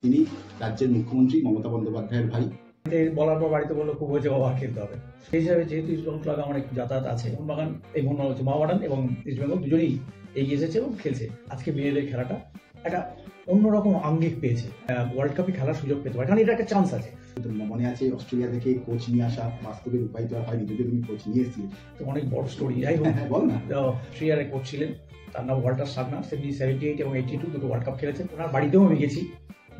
তিনি রাজ্যের মুখ্যমন্ত্রী মমতা বন্দ্যোপাধ্যায়ের ভাই। বলার পর বাড়িতে বললো খুব হয়েছে বাবা, খেলতে হবে। সেই হিসাবে যেহেতু ইস্টবেঙ্গল ক্লাব আমার একটু যাতায়াত আছে, মোহনবাগান এই মোহামেডান এবং ইস্টবেঙ্গল দুজনেই এগিয়ে এসেছে এবং খেলছে। আজকে মেয়েদের খেলাটা একটা অন্যরকম আঙ্গিক পেয়েছে, ওয়ার্ল্ড কাপে খেলার সুযোগ পেতে পারে, কারণ এটা একটা চান্স আছে। মনে আছে অস্ট্রেলিয়া থেকে কোচ নিয়ে আসা বাস্তবে রূপায়িত আর হয়নি, যদিও তুমি কোচ নিয়ে এসেছিলে। তো অনেক বড় স্টোরি। যাই হোক, বল না। 3 ইয়ারে কোচ ছিলেন, তার নাম ওয়াল্টার সাগনার। তিনি 78 এবং 82 দুটো ওয়ার্ল্ড কাপ খেলেছেন। ওনার বাড়িতেও আমি গেছি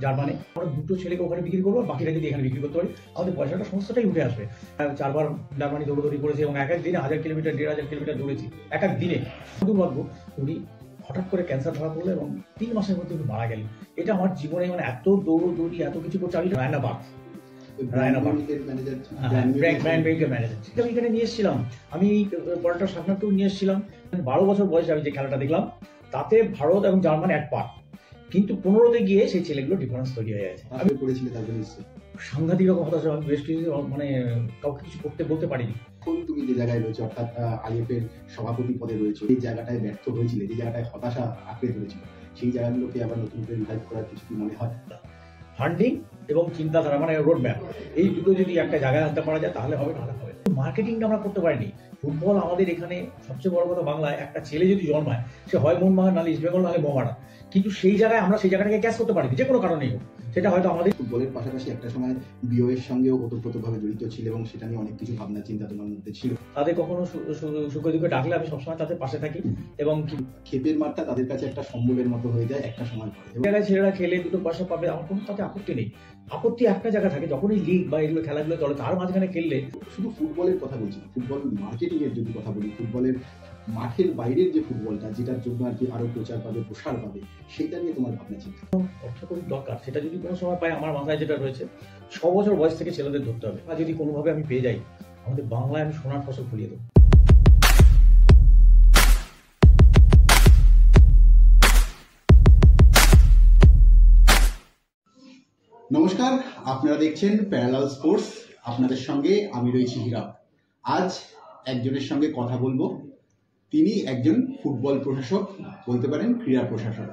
জার্মানি। আমরা দুটো ছেলেকে ওখানে বিক্রি করবো, বাকিটা যদি এখানে বিক্রি করতে পারি আমাদের পয়সাটা সমস্তটাই উঠে আসবে। 4বার জার্মানি দৌড়দৌড়ি করেছে এবং এক এক দিনে 1000 কিলোমিটার 1500 কিলোমিটার দৌড়েছি এক এক দিনে। দুর্ভাগ্য, উনি হঠাৎ করে ক্যান্সার ধরা পড়লো এবং 3 মাসের মধ্যে উনি মারা গেলেন। এটা আমার জীবনে মানে এত দৌড়দৌড়ি এত কিছু করছে। আমি রায়নাবাগ এখানে নিয়ে এসেছিলাম, আমি পরেরটা সামনেও নিয়ে এসেছিলাম। 12 বছর বয়সে আমি যে খেলাটা দেখলাম তাতে ভারত এবং জার্মানি এক পার্ট, কিন্তু 15তে গিয়ে সেই ছেলেগুলো ডিফারেন্স তৈরি হয়ে গেছে। আমি পড়েছিল তার জন্য সাংঘাতিক রকম হতাশা। আমি বেশ কিছু মানে কাউকে কিছু করতে বলতে পারিনি। এখন তুমি যে জায়গায় রয়েছে, অর্থাৎ আইএফ এর সভাপতি পদে রয়েছে, এই জায়গাটায় ব্যর্থ হয়েছিল, যে জায়গাটায় হতাশা আঁকড়ে ধরেছিল, সেই জায়গাগুলোকে আবার নতুন করে রিভাইভ করার কিছু কি মনে হয়? ফান্ডিং এবং চিন্তাধারা মানে রোড ম্যাপ, এই দুটো যদি একটা জায়গায় আনতে পারা যায় তাহলে হবে, নাহলে হবে। মার্কেটিংটা আমরা করতে পারিনি। ফুটবল আমাদের এখানে সবচেয়ে বড় কথা, বাংলায় একটা ছেলে যদি জন্মায় সে হয় মোহনবাগান, নাহলে ইস্টবেঙ্গল, নাহলে মোহামেডান, কিন্তু সেই জায়গায় আমরা সেই জায়গাটাকে ক্যাচ করতে পারিনি, যে কোনো কারণেই হোক। সেটা হয়তো আমাদের ফুটবলের পাশাপাশি একটা সময় বিওএর সঙ্গেও ওতপ্রোতভাবে জড়িত ছিল এবং সেটা নিয়ে অনেক কিছু ভাবনা চিন্তা তোমার মধ্যে ছিল। তাদের কখনো সুখে দুঃখে ডাকলে আমি সবসময় তাদের পাশে থাকি এবং ক্ষেপের মাঠটা তাদের কাছে একটা সম্বলের মতো হয়ে যায় একটা সময় পরে। জায়গায় ছেলেরা খেলে দুটো পয়সা পাবে, আমার কোনো তাতে আপত্তি নেই। আপত্তি একটা জায়গা থাকে, যখন এই লিগ বা এগুলো খেলাগুলো চলে তার মাঝখানে খেললে। শুধু ফুটবলের কথা বলছি না, ফুটবল মার্কেটিং এর যদি কথা বলি, ফুটবলের মাঠের বাইরের যে ফুটবলটা, যেটার জন্য আর কি আরো প্রচার পাবে, প্রসার পাবে, সেটা নিয়ে তোমার ভাবনা চিন্তা? অর্থ খুব দরকার, সেটা যদি কোনো সময় পাই। আমার মাথায় যেটা রয়েছে, 6 বছর বয়স থেকে ছেলেদের ধরতে হবে, আর যদি কোনোভাবে আমি পেয়ে যাই আমাদের বাংলায় আমি সোনার ফসল ফলিয়ে দেবো। নমস্কার, আপনারা দেখছেন প্যারালাল স্পোর্টস। আপনাদের সঙ্গে আমি রয়েছি হীরক। আজ একজনের সঙ্গে কথা বলবো। তিনি একজন ফুটবল প্রশাসক, বলতে পারেন ক্রীড়া প্রশাসক।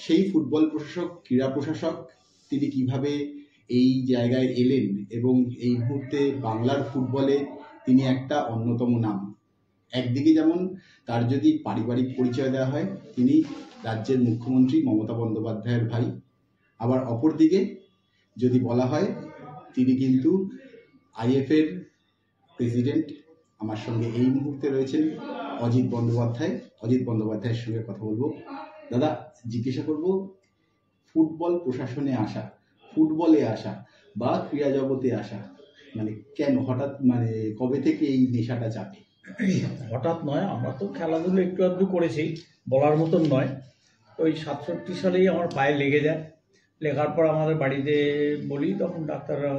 সেই ফুটবল প্রশাসক, ক্রীড়া প্রশাসক, তিনি কিভাবে এই জায়গায় এলেন এবং এই মুহূর্তে বাংলার ফুটবলে তিনি একটা অন্যতম নাম। একদিকে যেমন তার যদি পারিবারিক পরিচয় দেওয়া হয়, তিনি রাজ্যের মুখ্যমন্ত্রী মমতা বন্দ্যোপাধ্যায়ের ভাই, আবার অপরদিকে যদি বলা হয় তিনি কিন্তু আইএফ এর প্রেসিডেন্ট। আমার সঙ্গে এই মুহূর্তে রয়েছেন অজিত বন্দ্যোপাধ্যায়। অজিত বন্দ্যোপাধ্যায়ের সঙ্গে কথা বলবো। দাদা, জিজ্ঞাসা করব, ফুটবল প্রশাসনে আসা, ফুটবলে আসা বা ক্রীড়া জগতে আসা, মানে কেন হঠাৎ, মানে কবে থেকে এই নেশাটা চাপে? হঠাৎ নয়, আমরা তো খেলাধুলো একটু আধটু করেছি, বলার মতন নয়। ওই 67 সালেই আমার পায়ে লেগে যায়। লেখার পর আমাদের বাড়িতে বলি, তখন ডাক্তাররা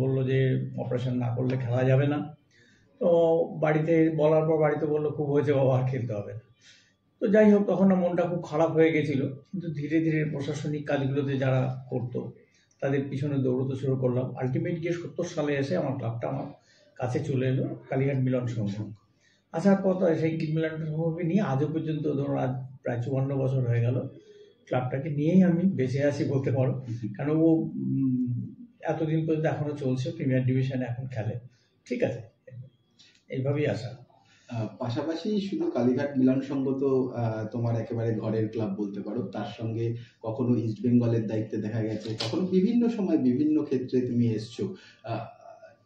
বললো যে অপারেশন না করলে খেলা যাবে না। তো বাড়িতে বলার পর বাড়িতে বললো খুব হয়েছে বাবা, আর খেলতে হবে না। তো যাই হোক, তখন মনটা খুব খারাপ হয়ে গেছিল, কিন্তু ধীরে ধীরে প্রশাসনিক কাজগুলোতে যারা করতো তাদের পিছনে দৌড়তে শুরু করলাম। আলটিমেট গিয়ে 70 সালে এসে আমার ক্লাবটা আমার কাছে চলে এলো, কালীঘাট মিলন সংঘ। আসার পর সেই মিলন সংঘকে নিয়ে আজও পর্যন্ত, ধরুন আজ প্রায় 54 বছর হয়ে গেল, ক্লাবটাকে নিয়েই আমি বেঁচে আছি বলতে পারো। কারণ ও এতদিন পর্যন্ত এখনো চলছে, প্রিমিয়ার ডিভিশনে এখন খেলে। ঠিক আছে, এইভাবেই আসা। পাশাপাশি শুধু কালীঘাট মিলন সংঘ তো তোমার একেবারে ঘরের ক্লাব বলতে পারো, তার সঙ্গে কখনো ইস্ট বেঙ্গলের দায়িত্বে দেখা গেছে, কখনো বিভিন্ন সময় বিভিন্ন ক্ষেত্রে তুমি এসছো।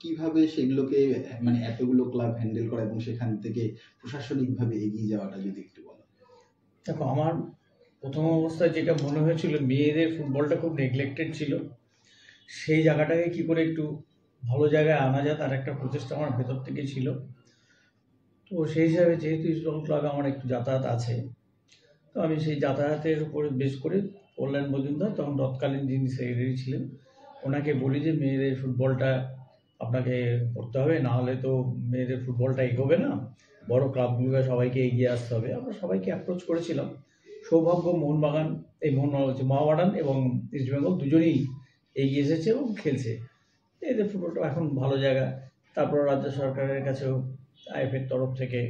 কিভাবে সেগুলোকে, মানে এতগুলো ক্লাব হ্যান্ডেল করা এবং সেখান থেকে প্রশাসনিকভাবে এগিয়ে যাওয়াটা যদি একটু বলো। দেখো, আমার প্রথম অবস্থায় যেটা মনে হয়েছিল, মেয়েদের ফুটবলটা খুব নেগলেক্টেড ছিল। সেই জায়গাটাকে কি করে একটু ভালো জায়গায় আনা যায় তার একটা প্রচেষ্টা আমার ভেতর থেকে ছিল। তো সেই হিসাবে যেহেতু ইস্টবেঙ্গল ক্লাবে আমার একটু যাতায়াত আছে, তো আমি সেই যাতায়াতের উপরে বেশ করে কল্যাণ মজুমদার, তখন তৎকালীন যিনি সেক্রেটারি ছিলেন, ওনাকে বলি যে মেয়েদের ফুটবলটা আপনাকে করতে হবে, না হলে তো মেয়েদের ফুটবলটা এগোবে না, বড় ক্লাবগুলোকে সবাইকে এগিয়ে আসতে হবে। আমরা সবাইকে অ্যাপ্রোচ করেছিলাম। সৌভাগ্য, মোহনবাগান এই মোহামেডান এবং ইস্টবেঙ্গল দুজনেই এগিয়ে এসেছে এবং খেলছে। এদের ফুটবলটা এখন ভালো জায়গা। তারপর রাজ্য সরকারের কাছেও আইএফের তরফ থেকে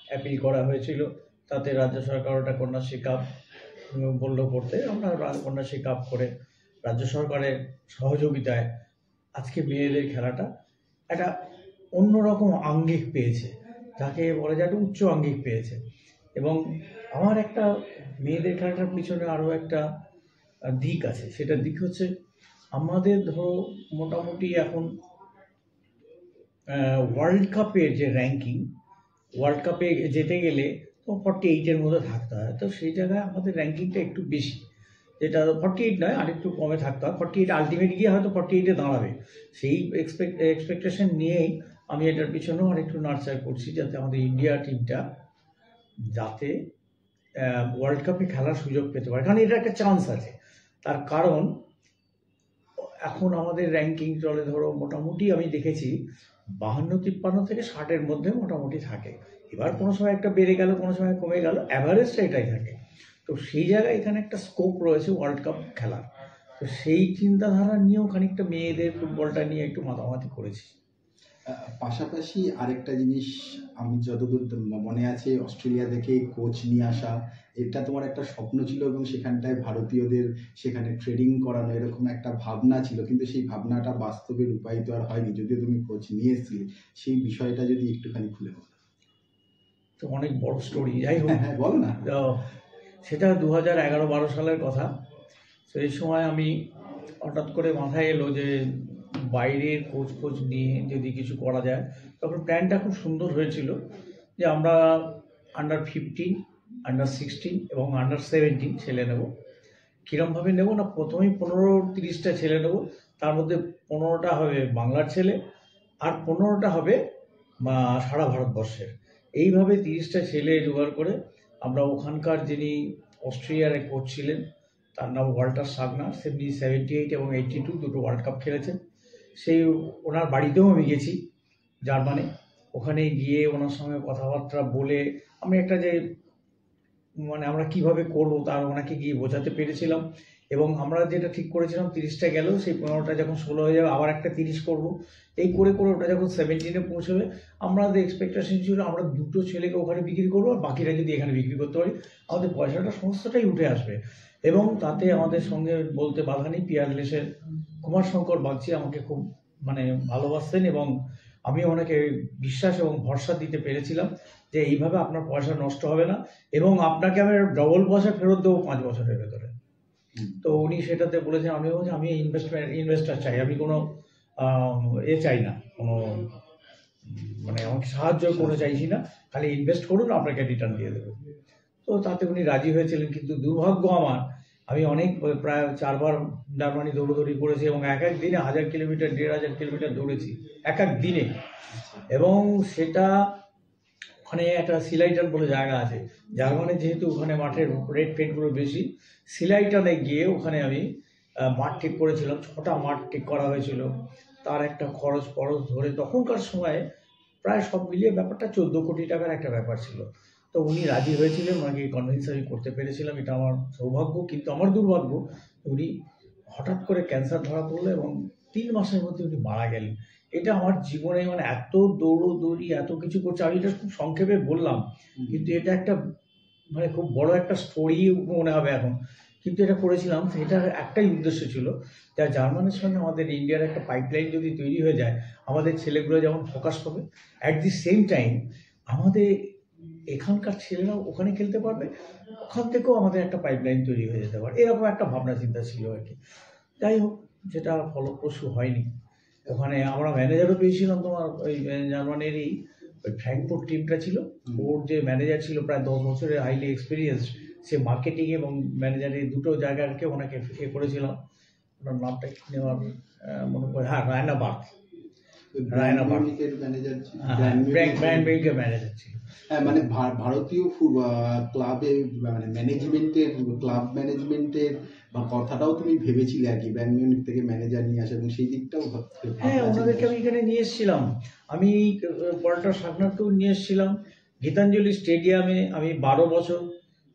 অ্যাপিল করা হয়েছিল, তাতে রাজ্য সরকার ওটা কন্যাশ্রী কাপ বললেও করতে, আমরা কন্যাশ্রী কাপ করে রাজ্য সরকারের সহযোগিতায় আজকে মেয়েদের খেলাটা একটা অন্যরকম আঙ্গিক পেয়েছে, যাকে বলা যায় একটা উচ্চ আঙ্গিক পেয়েছে। এবং আমার একটা মেয়েদের খেলাটার পিছনে আরও একটা দিক আছে, সেটার দিক হচ্ছে আমাদের ধরো মোটামুটি এখন ওয়ার্ল্ড কাপের যে র্যাঙ্কিং, ওয়ার্ল্ড কাপে যেতে গেলে তো 48-এর মধ্যে থাকতে হয়। তো সেই জায়গায় আমাদের র্যাঙ্কিংটা একটু বেশি, যেটা 48 নয়, আরেকটু কমে থাকতে হয়। 48 আলটিমেট গিয়ে হয়তো 48-এ দাঁড়াবে। সেই এক্সপেকটেশন নিয়েই আমি এটার পিছনেও আরেকটু নার্চার করছি, যাতে আমাদের ইন্ডিয়া টিমটা যাতে ওয়ার্ল্ড কাপে খেলার সুযোগ পেতে পারে, কারণ এটা একটা চান্স আছে। তার কারণ এখন আমাদের র্যাঙ্কিং চলে ধরো মোটামুটি আমি দেখেছি 52-53 থেকে 60-এর মধ্যে মোটামুটি থাকে। এবার কোনো সময় একটা বেড়ে গেল, কোনো সময় কমে গেল, অ্যাভারেজটা এটাই থাকে। তো সেই জায়গায় এখানে একটা স্কোপ রয়েছে ওয়ার্ল্ড কাপ খেলার। তো সেই চিন্তাধারা নিয়েও খানিকটা মেয়েদের ফুটবলটা নিয়ে একটু মাতামাতি করেছি। পাশাপাশি আরেকটা জিনিস আমি যতদূর মনে আছে, অস্ট্রেলিয়া থেকে কোচ নিয়ে আসা, এটা তোমার একটা স্বপ্ন ছিল এবং সেখানটায় ভারতীয়দের সেখানে ট্রেনিং করানো, এরকম একটা ভাবনা ছিল, কিন্তু সেই ভাবনাটা বাস্তবে রূপায়িত আর হয়নি, যদিও তুমি কোচ নিয়ে এসেছিলে। সেই বিষয়টা যদি একটুখানি খুলে বলো। তো অনেক বড় স্টোরি, যাই হোক। হ্যাঁ, বল না। সেটা 2011-12 সালের কথা। সেই সময় আমি হঠাৎ করে মাথায় এলো যে বাইরের কোচ নিয়ে যদি কিছু করা যায়। তখন প্ল্যানটা খুব সুন্দর হয়েছিল যে আমরা আন্ডার-15, আন্ডার-16 এবং আন্ডার-17 ছেলে নেব। কীরমভাবে নেব না, প্রথমেই 15-30টা ছেলে নেব, তার মধ্যে 15টা হবে বাংলার ছেলে আর 15টা হবে সারা ভারতবর্ষের। এইভাবে 30টা ছেলে জোগাড় করে আমরা ওখানকার যিনি অস্ট্রিয়ার কোচ ছিলেন, তার নাম ওয়াল্টার সাগনার, 78 এবং 82 দুটো ওয়ার্ল্ড কাপ খেলেছেন। সেই ওনার বাড়িতেও আমি গেছি জার্মানি। ওখানে গিয়ে ওনার সঙ্গে কথাবার্তা বলে আমি একটা যে আমরা কিভাবে করব তার ওনাকে গিয়ে বোঝাতে পেরেছিলাম। এবং আমরা যেটা ঠিক করেছিলাম 30টা গেল, সেই 15টা যখন 16 হয়ে যাবে আবার একটা 30 করব। এই করে ওটা যখন 17-এ পৌঁছবে, আমাদের এক্সপেকটেশন ছিল আমরা দুটো ছেলেকে ওখানে বিক্রি করবো, আর বাকিরা যদি এখানে বিক্রি করতে পারি আমাদের পয়সাটা সমস্তটাই উঠে আসবে। এবং তাতে আমাদের সঙ্গে বলতে বাধা নেই, পিয়ারলেসের কুমার শঙ্কর বাগচি আমাকে খুব ভালোবাসতেন এবং আমি ওনাকে বিশ্বাস এবং ভরসা দিতে পেরেছিলাম যে এইভাবে আপনার পয়সা নষ্ট হবে না এবং আপনাকে আমি ডবল পয়সা ফেরত দেবো 5 বছরের ভেতরে। তো উনি সেটাতে বলেছেন, আমি বলছি আমি ইনভেস্টার চাই, আমি কোনো চাই না, কোনো আমাকে সাহায্য কোনো চাইছি না, খালি ইনভেস্ট করুন, আপনাকে রিটার্ন দিয়ে দেবো। তো তাতে উনি রাজি হয়েছিলেন। কিন্তু দুর্ভাগ্য আমার, আমি অনেক প্রায় 4 বার জার্মানি দৌড়দৌড়ি করেছি এবং এক দিনে 1000 কিলোমিটার 1500 কিলোমিটার দৌড়েছি এক দিনে। এবং সেটা ওখানে একটা সিলাইটান বলে জায়গা আছে জার্মানি, যেহেতু ওখানে মাঠের রেট ফেটগুলো বেশি, সিলাইটানে গিয়ে ওখানে আমি মাঠ ঠিক করেছিলাম। 6টা মাঠ ঠিক করা হয়েছিল, তার একটা খরচ ধরে তখনকার সময়ে প্রায় সব মিলিয়ে ব্যাপারটা 14 কোটি টাকার একটা ব্যাপার ছিল। তো উনি রাজি হয়েছিলেন, ওনাকে কনভিন্স আমি করতে পেরেছিলাম, এটা আমার সৌভাগ্য। কিন্তু আমার দুর্ভাগ্য, উনি হঠাৎ করে ক্যান্সার ধরা পড়লো এবং 3 মাসের মধ্যে উনি মারা গেলেন। এটা আমার জীবনে এত দৌড়ি এত কিছু করছে, আমি এটা খুব সংক্ষেপে বললাম, কিন্তু এটা একটা খুব বড় একটা স্টোরি মনে হবে এখন। কিন্তু এটা করেছিলাম, এটার একটাই উদ্দেশ্য ছিল, যা জার্মানির সঙ্গে আমাদের ইন্ডিয়ার একটা পাইপলাইন যদি তৈরি হয়ে যায়, আমাদের ছেলেগুলো যেমন ফোকাস পাবে, অ্যাট দি সেম টাইম আমাদের এখানকার ছেলেরাও ওখানে খেলতে পারবে, ওখান থেকেও আমাদের একটা পাইপলাইন তৈরি হয়ে যেতে পারে, এরকম একটা ভাবনা চিন্তা ছিল আর কি। যাই হোক, যেটা ফলপ্রসূ হয়নি। ওখানে আমরা ম্যানেজারও পেয়েছিলাম, তোমার ওই জার্মানিরই ওই ফ্র্যাঙ্কফুর্ট টিমটা ছিল, ওর যে ম্যানেজার ছিল প্রায় 10 বছরের হাইলি এক্সপিরিয়েন্স, সে মার্কেটিং এবং ম্যানেজারের দুটো জায়গাকে ওনাকে করেছিলাম। ওনার নামটা কি নেওয়ার মনে করে, হ্যাঁ, রায়নাবার্গ ম্যানেজার ছিল। হ্যাঁ, ভারতীয় ক্লাবে ক্লাব ম্যানেজমেন্টের কথাটাও তুমি ভেবেছিলে আর কি, ব্যায়ার্ন মিউনিখ থেকে ম্যানেজার নিয়ে আসা, এবং সেই দিকটাও হ্যাঁ, ওনাদেরকে আমি এখানে নিয়ে এসেছিলাম। আমি ওয়াল্টার সাগনারকেও নিয়ে এসেছিলাম। গীতাঞ্জলি স্টেডিয়ামে আমি 12 বছর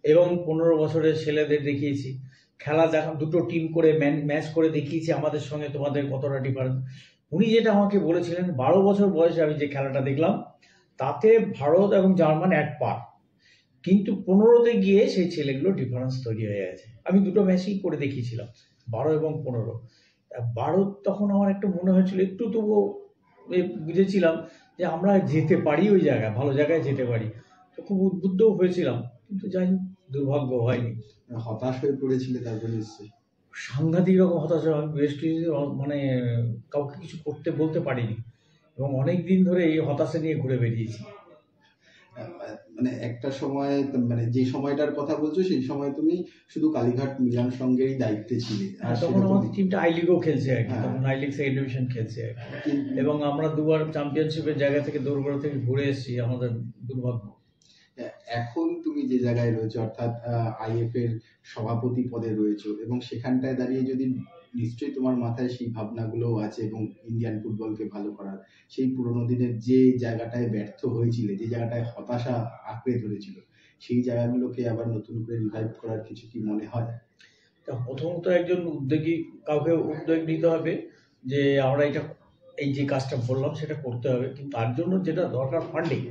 এবং 15 বছরের ছেলেদের দেখিয়েছি খেলা, দুটো টিম করে ম্যাচ করে দেখিয়েছি আমাদের সঙ্গে তোমাদের কতটা ডিফারেন্স। উনি যেটা আমাকে বলেছিলেন, 12 বছর বয়সে আমি যে খেলাটা দেখলাম তাতে ভারত এবং জার্মান এক পার। কিন্তু 15-তে গিয়ে সেই ছেলেগুলো ডিফারেন্স তৈরি হয়ে গেছে। আমি দুটো ম্যাচই করে দেখিয়েছিলাম, 12 এবং 15। 12 তখন আমার একটা মনে হয়েছিল, একটু তবুও বুঝেছিলাম যে আমরা যেতে পারি, ওই জায়গায় ভালো জায়গায় যেতে পারি। তো খুব উদ্বুদ্ধও হয়েছিলাম, কিন্তু যাই হোক দুর্ভাগ্য হয়নি। হতাশ হয়ে পড়েছিলে তারপরে নিশ্চয়ই? সাংঘাতিক রকম হতাশা। আমি ওয়েস্ট ইন্ডিজের মানে কাউকে কিছু করতে বলতে পারিনি, এবং অনেক দিন ধরে এই হতাশা নিয়ে ঘুরে বেরিয়েছি। মানে একটা সময়, মানে যে সময়টার কথা বলছো সেই সময় তুমি শুধু কালীঘাট মিলান সঙ্গেরই দায়িত্বে ছিলে। তখন আমাদের টিমটা আই লিগও খেলছে আর কি, হ্যাঁ। তখন আই লিগ সেকেন্ড ডিভিশন খেলছে আর কি। কিন্তু এবং আমরা দুবার চ্যাম্পিয়নশিপের জায়গা থেকে দৌড়গড়া থেকে ঘুরে এসেছি, আমাদের দুর্ভাগ্য। এখন তুমি যে জায়গায় রয়েছো, অর্থাৎ আইএফ এর সভাপতি পদে রয়েছো, এবং সেখানটায় দাঁড়িয়ে যদি নিশ্চয়ই তোমার মাথায় সেই ভাবনাগুলোও আছে, এবং ইন্ডিয়ান ফুটবলকে ভালো করার সেই পুরোনো দিনের যে জায়গাটায় ব্যর্থ হয়েছিলে, যে জায়গাটায় হতাশা আঁকড়ে ধরেছিল, সেই জায়গাগুলোকে আবার নতুন করে রিভাইভ করার কিছু কি মনে হয়? তা প্রথমত একজন উদ্যোগী, কাউকে উদ্যোগ নিতে হবে যে আমরা এই যে কাজটা বললাম সেটা করতে হবে, কিন্তু তার জন্য যেটা দরকার ফান্ডিং,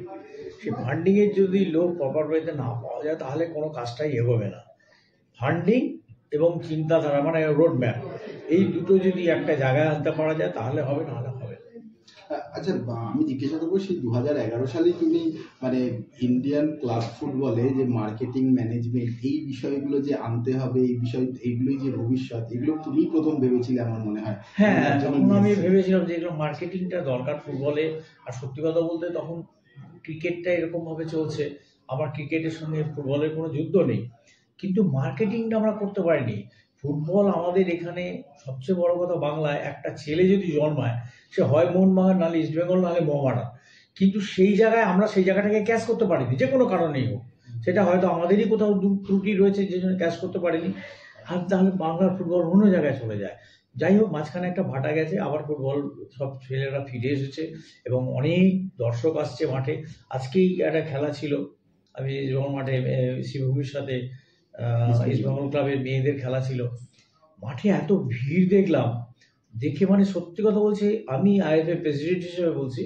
সেই ফান্ডিংয়ের যদি লোক প্রপার ওয়েতে না পাওয়া যায় তাহলে কোনো কাজটাই এগোবে না। ফান্ডিং এবং চিন্তাধারা, মানে রোড ম্যাপ, এই দুটো যদি একটা জায়গায় আনতে পারা যায় তাহলে হবে, নাহলে হবে না। আচ্ছা, আমি জিজ্ঞাসা করবো, সেই 2011 সালে তুমি মানে ইন্ডিয়ান ক্লাব ফুটবলে যে মার্কেটিং ম্যানেজমেন্ট এই বিষয়গুলো যে আনতে হবে, এই বিষয় এইগুলোই যে ভবিষ্যৎ, এগুলো তুমি প্রথম ভেবেছিলে আমার মনে হয়। হ্যাঁ, তখন আমি ভেবেছিলাম যে এগুলো মার্কেটিংটা দরকার ফুটবলে। আর সত্যি কথা বলতে তখন ক্রিকেটটা এরকমভাবে চলছে, আমার ক্রিকেটের সঙ্গে ফুটবলের কোনো যুদ্ধ নেই, কিন্তু মার্কেটিংটা আমরা করতে পারিনি। ফুটবল আমাদের এখানে সবচেয়ে বড় কথা, বাংলায় একটা ছেলে যদি জন্মায় সে হয় মোহনবাগান, নাহলে ইস্টবেঙ্গল, নাহলে মোহামেডান, কিন্তু সেই জায়গায় আমরা সেই জায়গাটাকে ক্যাচ করতে পারিনি, যে কোনো কারণেই হোক। সেটা হয়তো আমাদেরই কোথাও ত্রুটি রয়েছে যে জন্য ক্যাচ করতে পারিনি, আর তাহলে বাংলার ফুটবল অন্য জায়গায় চলে যায়। যাই হোক, মাঝখানে একটা ভাটা গেছে, আবার ফুটবল সব ছেলেরা ফিরে এসেছে এবং অনেক দর্শক আসছে মাঠে। আজকেই একটা খেলা ছিল, আমি ইস্টবেঙ্গল মাঠে শিবভূমির সাথে ইস্টবেঙ্গল ক্লাবের মেয়েদের খেলা ছিল। মাঠে এত ভিড় দেখলাম, দেখে মানে সত্যি কথা বলছি, আমি আইএফএ প্রেসিডেন্ট হিসেবে বলছি,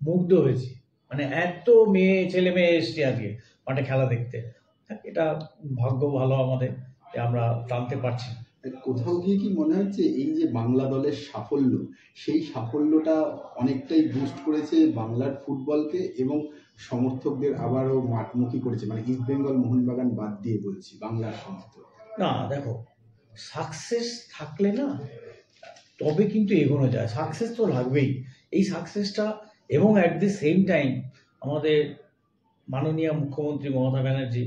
মুগ্ধ হয়েছি। মানে এত ছেলে মেয়ে এসছে আজকে মাঠে খেলা দেখতে। এটা ভাগ্য ভালো আমাদের যে আমরা টানতে পারছি। কোথাও গিয়ে কি মনে হচ্ছে এই যে বাংলা দলের সাফল্য, সেই সাফল্যটা অনেকটাই বুস্ট করেছে বাংলার ফুটবলকে, এবং সমর্থকদের আবারও মাঠমুখী করেছে? মানে ইস্ট বেঙ্গল মোহনবাগান বাদ দিয়ে বলছি, বাংলার সমর্থক। না দেখো, সাকসেস থাকলে না তবে কিন্তু এগোনো যায়, সাকসেস তো লাগবেই। এই সাকসেসটা, এবং অ্যাট দি সেম টাইম আমাদের মাননীয় মুখ্যমন্ত্রী মমতা ব্যানার্জি,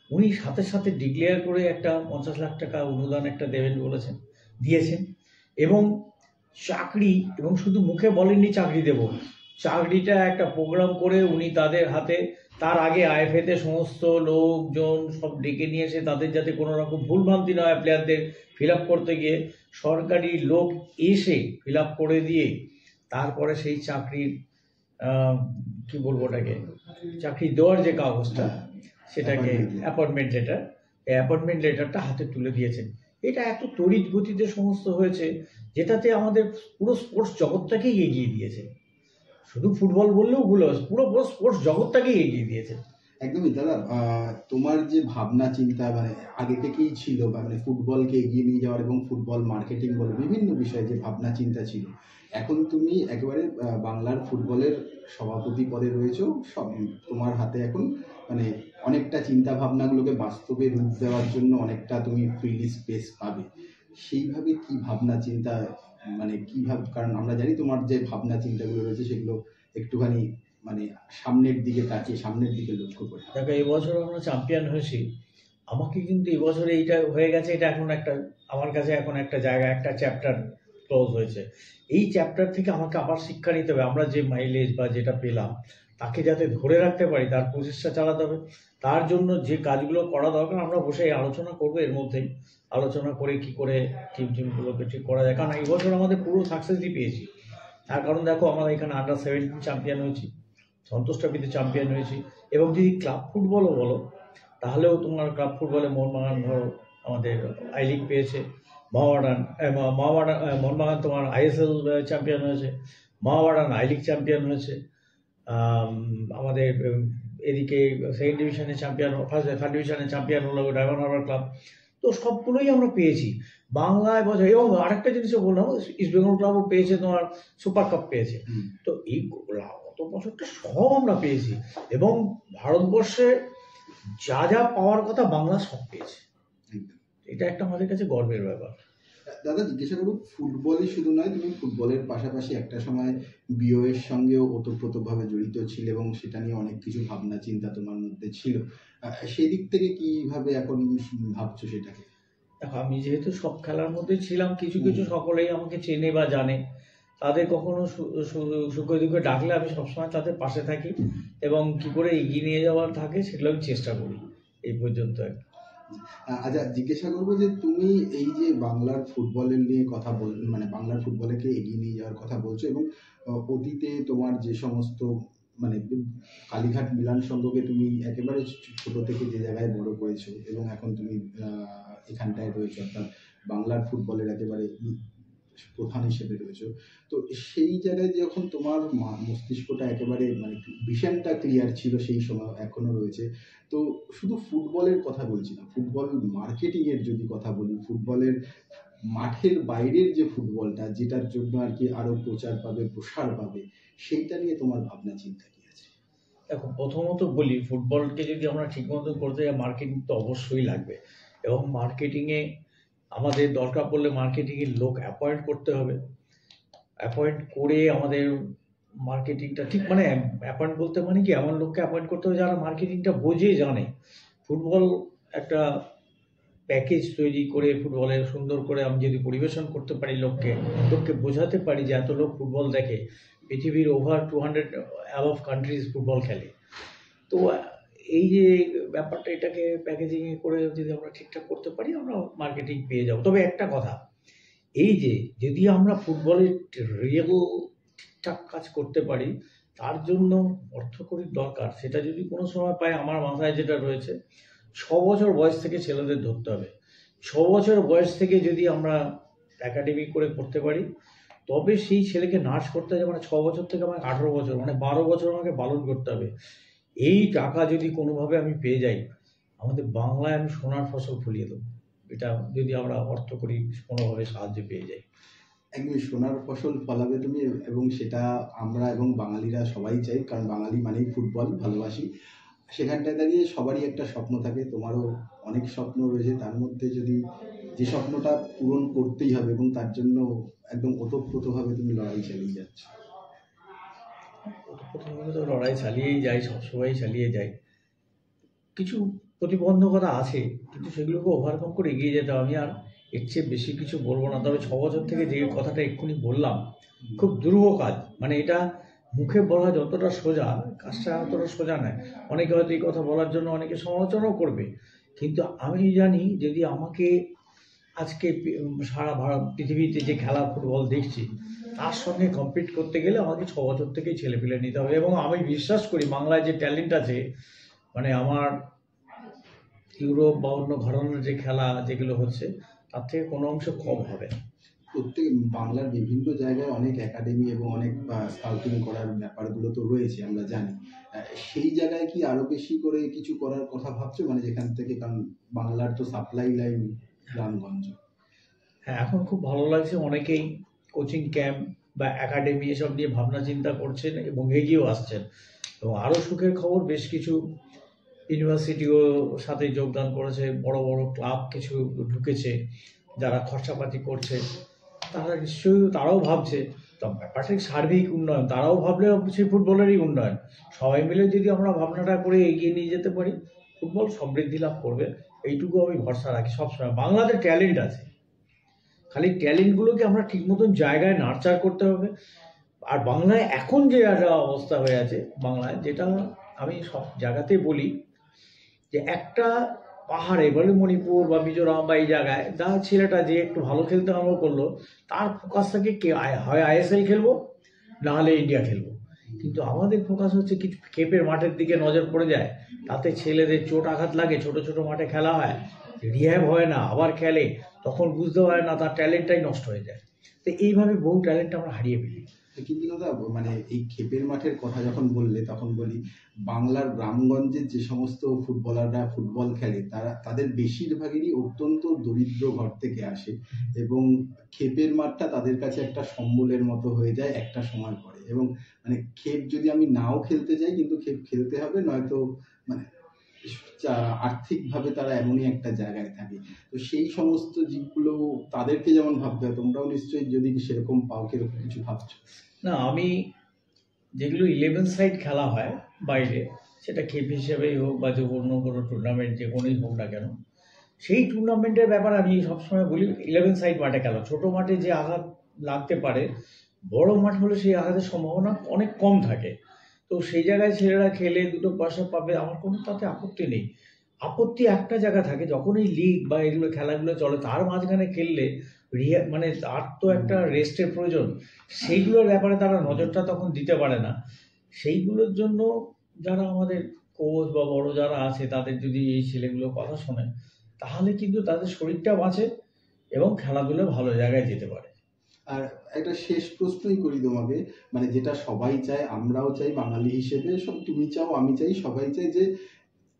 উনি সাথে সাথে ডিক্লেয়ার করে একটা 50 লাখ টাকা অনুদান একটা দেবেন বলেছেন, দিয়েছেন। এবং চাকরি, এবং শুধু মুখে বলেননি চাকরি দেব, চাকরিটা একটা প্রোগ্রাম করে উনি তাদের হাতে, তার আগে আইএফএতে সমস্ত লোকজন সব ডেকে নিয়ে এসে তাদের যাতে কোনো রকম ভুলভ্রান্তি না হয় প্লেয়ারদের ফিল আপ করতে গিয়ে, সরকারি লোক এসে ফিল আপ করে দিয়ে তারপরে সেই চাকরির কি বলবো ওটাকে, চাকরি দেওয়ার যে কাগজটা, সেটাকে অ্যাপয়েন্টমেন্ট লেটার, এই অ্যাপয়েন্টমেন্ট লেটারটা হাতে তুলে দিয়েছেন। এটা এত তড়িৎ গতিতে সমস্ত হয়েছে, যেটাতে আমাদের পুরো স্পোর্টস জগৎটাকেই এগিয়ে দিয়েছে। শুধু ফুটবল বললেও ভুল হবে, পুরো স্পোর্টস জগৎটাকেই এগিয়ে দিয়েছে। একদমই দাদা, তোমার যে ভাবনা চিন্তা মানে আগে থেকেই ছিল, মানে ফুটবলকে এগিয়ে নিয়ে যাওয়ার এবং ফুটবল মার্কেটিং বলে বিভিন্ন বিষয়ে যে ভাবনা চিন্তা ছিল, এখন তুমি একেবারে বাংলার ফুটবলের সভাপতি পদে রয়েছো। সব তোমার হাতে এখন, মানে অনেকটা চিন্তা ভাবনাগুলোকে বাস্তবে রূপ দেওয়ার জন্য অনেকটা তুমি ফ্রিলি স্পেস পাবে। সেইভাবে কি ভাবনা চিন্তা, মানে কিভাবে, কারণ আমরা জানি তোমার যে ভাবনা চিন্তাগুলো রয়েছে সেগুলো একটুখানি মানে সামনের দিকে তাকিয়ে, সামনের দিকে লক্ষ্য করে। দেখো, এবছর আমরা চ্যাম্পিয়ন হয়েছি, আমাকে কিন্তু এবছরে এইটা হয়ে গেছে, এটা এখন একটা আমার কাছে এখন একটা জায়গা, একটা চ্যাপ্টার ক্লোজ হয়েছে। এই চ্যাপ্টার থেকে আমাকে আবার শিক্ষা নিতে হবে। আমরা যে মাইলেজ বা যেটা পেলাম তাকে যাতে ধরে রাখতে পারি, তার প্রচেষ্টা চালাতে হবে। তার জন্য যে কাজগুলো করা দরকার আমরা বসে আলোচনা করবো, এর মধ্যেই আলোচনা করে কি করে টিমগুলোকে ঠিক করা যায়। কারণ এই বছর আমাদের পুরো সাকসেসই পেয়েছি। তার কারণ দেখো, আমরা এখানে আন্ডার-17 চ্যাম্পিয়ন হয়েছি, সন্তোষ ট্রফিতে চ্যাম্পিয়ন হয়েছি, এবং যদি ক্লাব ফুটবলও বলো তাহলেও তোমার ক্লাব ফুটবলে মোহনবাগান ধরো আমাদের আই লিগ পেয়েছে, মোহনবাগান তোমার আইএসএল চ্যাম্পিয়ন হয়েছে, মোহামেডান আই লিগ চ্যাম্পিয়ন হয়েছে, আমাদের এদিকে সেকেন্ড ডিভিশনে চ্যাম্পিয়ন, থার্ড ডিভিশনে চ্যাম্পিয়ন হলো ডায়মন্ড হারবার ক্লাব। তো সবগুলোই আমরা পেয়েছি বাংলায় বছর। এবং আরেকটা জিনিসও বললাম, ইস্ট বেঙ্গল ক্লাবও পেয়েছে, তোমার সুপার কাপ পেয়েছে। তো এই গত বছরটা সব আমরা পেয়েছি, এবং ভারতবর্ষে যা যা পাওয়ার কথা বাংলা সব পেয়েছে। এটা একটা আমাদের কাছে গর্বের ব্যাপার। দাদা, জিজ্ঞাসা করবো, ফুটবলই শুধু নয়, তুমি ফুটবলের পাশাপাশি একটা সময় বিওএর সঙ্গেও ওতপ্রোতভাবে জড়িত ছিল এবং সেটা নিয়ে অনেক কিছু ভাবনা চিন্তা তোমার মধ্যে ছিল। সেই দিক থেকে কিভাবে এখন ভাবছো সেটাকে? দেখো, আমি যেহেতু সব খেলার মধ্যে ছিলাম, কিছু কিছু সকলেই আমাকে চেনে বা জানে। তাদের কখনো সুখে দুঃখে ডাকলে আমি সবসময় তাদের পাশে থাকি, এবং কি করে এগিয়ে নিয়ে যাওয়ার থাকে সেগুলো আমি চেষ্টা করি এই পর্যন্ত। আচ্ছা, জিজ্ঞাসা করবো যে তুমি এই যে বাংলার ফুটবলের নিয়ে কথা মানে বাংলার ফুটবলকে এগিয়ে নিয়ে যাওয়ার কথা বলছো, এবং অতীতে তোমার যে সমস্ত মানে কালীঘাট মিলন সংঘকে তুমি একেবারে ছোট থেকে যে জায়গায় বড় করেছো এবং এখন তুমি এখানটায় রয়েছো, অর্থাৎ বাংলার ফুটবলের একেবারে প্রধান হিসেবে রয়েছো। তো সেই জায়গায় যখন তোমার মস্তিষ্কটা একেবারে মানে ভিশনটা ক্লিয়ার ছিল সেই সময়, এখনো রয়েছে। তো শুধু ফুটবলের কথা বলছি না, ফুটবল মার্কেটিং এর যদি কথা বলি, ফুটবলের মাঠের বাইরের যে ফুটবলটা, যেটার জন্য আর কি আরো প্রচার পাবে, প্রসার পাবে, সেইটা নিয়ে তোমার ভাবনা চিন্তা কি আছে? দেখো, প্রথমত বলি, ফুটবলকে যদি আমরা ঠিক মতো করতে যাই, মার্কেটিং তো অবশ্যই লাগবে। এবং মার্কেটিংয়ে আমাদের দরকার পড়লে মার্কেটিংয়ের লোক অ্যাপয়েন্ট করতে হবে। অ্যাপয়েন্ট করে আমাদের মার্কেটিংটা ঠিক, মানে অ্যাপয়েন্ট বলতে মানে কি, এমন লোককে অ্যাপয়েন্ট করতে হবে যারা মার্কেটিংটা বোঝে, জানে। ফুটবল একটা প্যাকেজ তৈরি করে ফুটবলের সুন্দর করে আমি যদি পরিবেশন করতে পারি, লোককে বোঝাতে পারি যে এত লোক ফুটবল দেখে, পৃথিবীর ওভার 200 অ্যাবভ কান্ট্রিজ ফুটবল খেলে। তো এই যে ব্যাপারটা, এটাকে প্যাকেজিং করে যদি আমরা ঠিকঠাক করতে পারি, আমরা মার্কেটিং পেয়ে যাব। তবে একটা কথা, এই যে যদি আমরা ফুটবলের রিয়েল ঠিকঠাক কাজ করতে পারি, তার জন্য অর্থকড়ির দরকার। সেটা যদি কোনো সময় পাই, আমার মাথায় যেটা রয়েছে, 6 বছর বয়স থেকে ছেলেদের ধরতে হবে। 6 বছর বয়স থেকে যদি আমরা একাডেমি করে করতে পারি, তবে সেই ছেলেকে নার্স করতে হবে। মানে 6 বছর থেকে আমাকে 18 বছর, মানে 12 বছর আমাকে পালন করতে হবে। এই টাকা যদি কোনোভাবে আমি পেয়ে যাই, আমাদের বাংলায় আমি সোনার ফসল ফলিয়ে দেবো। এটা যদি আমরা অর্থকড়ি কোনোভাবে সাহায্য পেয়ে যাই। একদমই সোনার ফসল ফলাবে তুমি, এবং সেটা আমরা এবং বাঙালিরা সবাই চাই, কারণ বাঙালি মানেই ফুটবল ভালোবাসি। সেখানটায় দাঁড়িয়ে সবারই একটা স্বপ্ন থাকে, তোমারও অনেক স্বপ্ন রয়েছে। তার মধ্যে যদি যে স্বপ্নটা পূরণ করতেই হবে, এবং তার জন্য একদম ওতপ্রোতভাবে তুমি লড়াই চালিয়ে যাচ্ছ। প্রথমে তো লড়াই চালিয়েই যাই, সবসময় চালিয়ে যাই। কিছু প্রতিবন্ধকতা আছে, কিন্তু সেগুলোকে ওভারকাম করে এগিয়ে যেতে হবে। আমি আর এর চেয়ে বেশি কিছু বলবো না। তবে 6 বছর থেকে যে কথাটা এক্ষুনি বললাম, খুব দুরূহ কাজ। মানে এটা মুখে বলা যতটা সোজা, কাজটা অতটা সোজা নয়। অনেকে হয়তো এই কথা বলার জন্য অনেকে সমালোচনাও করবে, কিন্তু আমি জানি যদি আমাকে আজকে সারা পৃথিবীতে যে খেলা ফুটবল দেখছি, তার সঙ্গে কম্পিট করতে গেলে আমাকে 6 বছর থেকেই ছেলেপিলে নিতে হবে। এবং আমি বিশ্বাস করি বাংলায় যে ট্যালেন্ট আছে, মানে আমার ইউরোপ বা অন্য ঘরানার যে খেলা যেগুলো হচ্ছে, তার থেকে কোনো অংশ কম হবে না। প্রত্যেক বাংলার বিভিন্ন জায়গায় অনেক একাডেমি এবং অনেক স্কাউটিং করার ব্যাপারগুলো তো রয়েছে, আমরা জানি। সেই জায়গায় কি আরো বেশি করে কিছু করার কথা ভাবছো? মানে যেখান থেকে, কারণ বাংলার তো সাপ্লাই লাইন গ্রামগঞ্জ। হ্যাঁ, এখন খুব ভালো লাগছে, অনেকেই কোচিং ক্যাম্প বা একাডেমি এসব নিয়ে ভাবনা চিন্তা করছেন এবং এগিয়েও আসছেন। এবং আরও সুখের খবর, বেশ কিছু ইউনিভার্সিটিও সাথে যোগদান করেছে, বড় বড় ক্লাব কিছু ঢুকেছে, যারা খরচাপাতি করছে। তারা নিশ্চয়ই, তারাও ভাবছে। তো ব্যাপারটা সার্বিক উন্নয়ন, তারাও ভাবলে সেই ফুটবলেরই উন্নয়ন। সবাই মিলে যদি আমরা ভাবনাটা করে এগিয়ে নিয়ে যেতে পারি, ফুটবল সমৃদ্ধি লাভ করবে, এইটুকু আমি ভরসা রাখি সবসময়। বাংলাতে ট্যালেন্ট আছে, খালি ট্যালেন্টগুলোকে আমরা ঠিক মতন জায়গায় নার্চার করতে হবে। আর বাংলায় এখন যে একটা অবস্থা হয়ে আছে, বাংলায় যেটা আমি সব জায়গাতেই বলি, যে একটা পাহাড়ে বলে মণিপুর বা মিজোরাম বা এই জায়গায় ছেলেটা যে একটু ভালো খেলতে আরম্ভ করলো, তার ফোকাস থাকে হয় আইএসএল খেলবো, না হলে ইন্ডিয়া খেলবো। কিন্তু আমাদের ফোকাস হচ্ছে কিছু খেপের মাঠের দিকে নজর পড়ে যায়, তাতে ছেলেদের চোট আঘাত লাগে, ছোট ছোট মাঠে খেলা হয়, রিহ্যাব হয় না, আবার খেলে, তখন বুঝতে পারে না, তার ট্যালেন্টটাই নষ্ট হয়ে যায়। তো এইভাবে বহু ট্যালেন্ট আমরা হারিয়ে ফেলি। কিন্তু দাদা মানে এই ক্ষেপের মাঠের কথা যখন বললে তখন বলি বাংলার গ্রামগঞ্জের যে সমস্ত ফুটবলাররা ফুটবল খেলে তাদের বেশিরভাগেরই অত্যন্ত দরিদ্র ঘর থেকে আসে এবং ক্ষেপের মাঠটা তাদের কাছে একটা সম্বলের মতো হয়ে যায় একটা সময় পরে। এবং মানে ক্ষেপ যদি আমি নাও খেলতে যাই কিন্তু ক্ষেপ খেলতে হবে, নয়তো মানে আর্থিকভাবে তারা এমনই একটা জায়গায় থাকে। তো সেই সমস্ত দিকগুলো তাদেরকে যেমন ভাবতে হয়, তোমরাও নিশ্চয়ই যদি সেরকম পাও কিরকম কিছু ভাবছো? না, আমি যেগুলো 11 সাইড খেলা হয় বাইরে, সেটা খেপ হিসেবেই হোক বা যে অন্য কোনো টুর্নামেন্ট যে কোনোই হোক না কেন, সেই টুর্নামেন্টের ব্যাপারে আমি সবসময় বলি 11 সাইড মাঠে খেলো। ছোট মাঠে যে আঘাত লাগতে পারে, বড় মাঠ হলে সেই আঘাতের সম্ভাবনা অনেক কম থাকে। তো সেই জায়গায় ছেলেরা খেলে দুটো পয়সা পাবে, আমার কোনো তাতে আপত্তি নেই। আপত্তি একটা জায়গা থাকে, যখন এই লিগ বা এগুলো খেলাগুলো চলে তার মাঝখানে খেললে মানে তার তো একটা রেস্টের প্রয়োজন, সেইগুলোর ব্যাপারে তারা নজরটা তখন দিতে পারে না। সেইগুলোর জন্য যারা আমাদের কোচ বা বড় যারা আছে তাদের যদি এই ছেলেগুলো কথা শোনে, তাহলে কিন্তু তাদের শরীরটা বাঁচে এবং খেলাধুলো ভালো জায়গায় যেতে পারে। আর একটা শেষ প্রশ্নই করি তোমাকে, মানে যেটা সবাই চায়, আমরাও চাই বাঙালি হিসেবে, সব তুমি চাও আমি চাই সবাই চাই, যে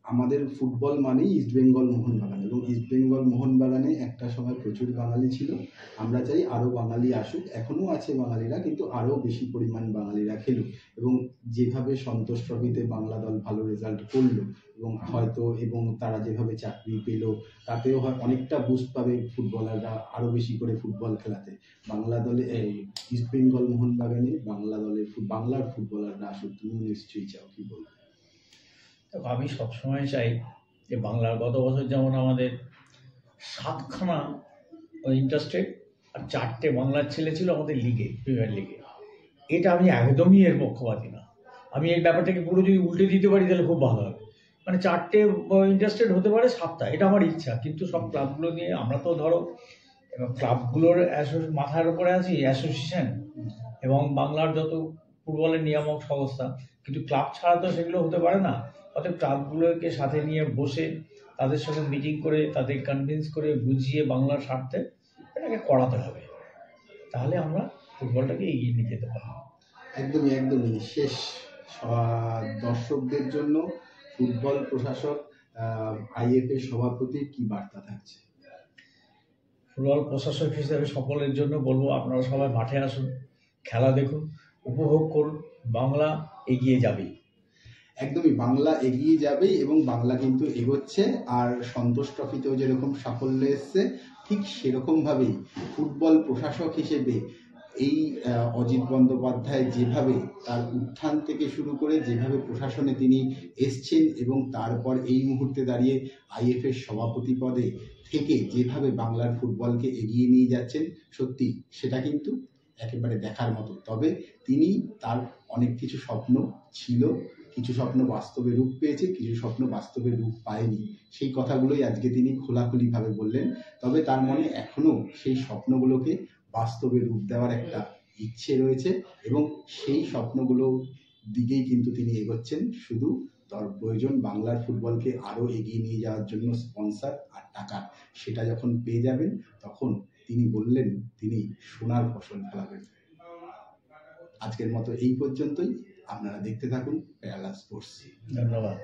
আমাদের ফুটবল মানেই ইস্টবেঙ্গল মোহনবাগান, এবং ইস্টবেঙ্গল মোহনবাগানে একটা সময় প্রচুর বাঙালি ছিল। আমরা চাই আরও বাঙালি আসুক, এখনও আছে বাঙালিরা, কিন্তু আরও বেশি পরিমাণ বাঙালিরা খেলুক। এবং যেভাবে সন্তোষ ট্রফিতে বাংলা দল ভালো রেজাল্ট করলো এবং হয়তো এবং তারা যেভাবে চাকরি পেল, তাতেও হয় অনেকটা বুস্ট পাবে ফুটবলাররা আরও বেশি করে ফুটবল খেলাতে। বাংলা দলে এই ইস্টবেঙ্গল মোহনবাগানে বাংলার ফুটবলাররা আসুক, তুমিও নিশ্চয়ই চাও, কি বলবো? তো আমি সবসময় চাই যে বাংলার, গত বছর যেমন আমাদের 7খানা ইন্টারস্টেট আর 4টে বাংলার ছেলে ছিল আমাদের লিগে, প্রিমিয়ার লিগে। এটা আমি একদমই এর পক্ষপাতী না। আমি এই ব্যাপারটাকে পুরো যদি উল্টে দিতে পারি তাহলে খুব ভালো হবে। মানে 4টে ইন্টারস্টেট হতে পারে 7টা, এটা আমার ইচ্ছা। কিন্তু সব ক্লাবগুলো নিয়ে আমরা তো ধরো এবার ক্লাবগুলোর মাথার উপরে আছি অ্যাসোসিয়েশন এবং বাংলার যত ফুটবলের নিয়ামক সংস্থা, কিন্তু ক্লাব ছাড়া তো সেগুলো হতে পারে না। অতএব ক্লাবগুলোকে সাথে নিয়ে বসে তাদের সঙ্গে মিটিং করে তাদের কনভিন্স করে বুঝিয়ে বাংলার স্বার্থে এটাকে করাতে হবে, তাহলে আমরা ফুটবলটাকে এগিয়ে নিয়ে যেতে পারবো। একদমই একদমই। শেষ দর্শকদের জন্য ফুটবল প্রশাসক আইএফএ সভাপতির কি বার্তা থাকছে? ফুটবল প্রশাসক হিসেবে সকলের জন্য বলবো, আপনারা সবাই মাঠে আসুন, খেলা দেখুন, উপভোগ করুন, বাংলা এগিয়ে যাবে। একদমই, বাংলা এগিয়ে যাবেই এবং বাংলা কিন্তু এগোচ্ছে। আর সন্তোষ ট্রফিতেও যেরকম সাফল্য এসছে, ঠিক সেরকমভাবেই ফুটবল প্রশাসক হিসেবে এই অজিত বন্দ্যোপাধ্যায় যেভাবে তার উত্থান থেকে শুরু করে যেভাবে প্রশাসনে তিনি এসছেন এবং তারপর এই মুহূর্তে দাঁড়িয়ে আইএফএর সভাপতি পদে থেকে যেভাবে বাংলার ফুটবলকে এগিয়ে নিয়ে যাচ্ছেন, সত্যি সেটা কিন্তু একেবারে দেখার মতো। তবে তিনি তার অনেক কিছু স্বপ্ন ছিল, কিছু স্বপ্ন বাস্তবে রূপ পেয়েছে, কিছু স্বপ্ন বাস্তবে রূপ পায়নি, সেই কথাগুলোই আজকে তিনি খোলাখুলিভাবে বললেন। তবে তার মনে এখনো সেই স্বপ্নগুলোকে বাস্তবে রূপ দেওয়ার একটা ইচ্ছে রয়েছে এবং সেই স্বপ্নগুলোর দিকেই কিন্তু তিনি এগোচ্ছেন। শুধু তার প্রয়োজন বাংলার ফুটবলকে আরও এগিয়ে নিয়ে যাওয়ার জন্য স্পন্সর আর টাকা। সেটা যখন পেয়ে যাবেন তখন তিনি বললেন তিনি সোনার ফসল ফলাবেন। আজকের মতো এই পর্যন্তই। আপনারা দেখতে থাকুন প্যারালাল স্পোর্টস। ধন্যবাদ।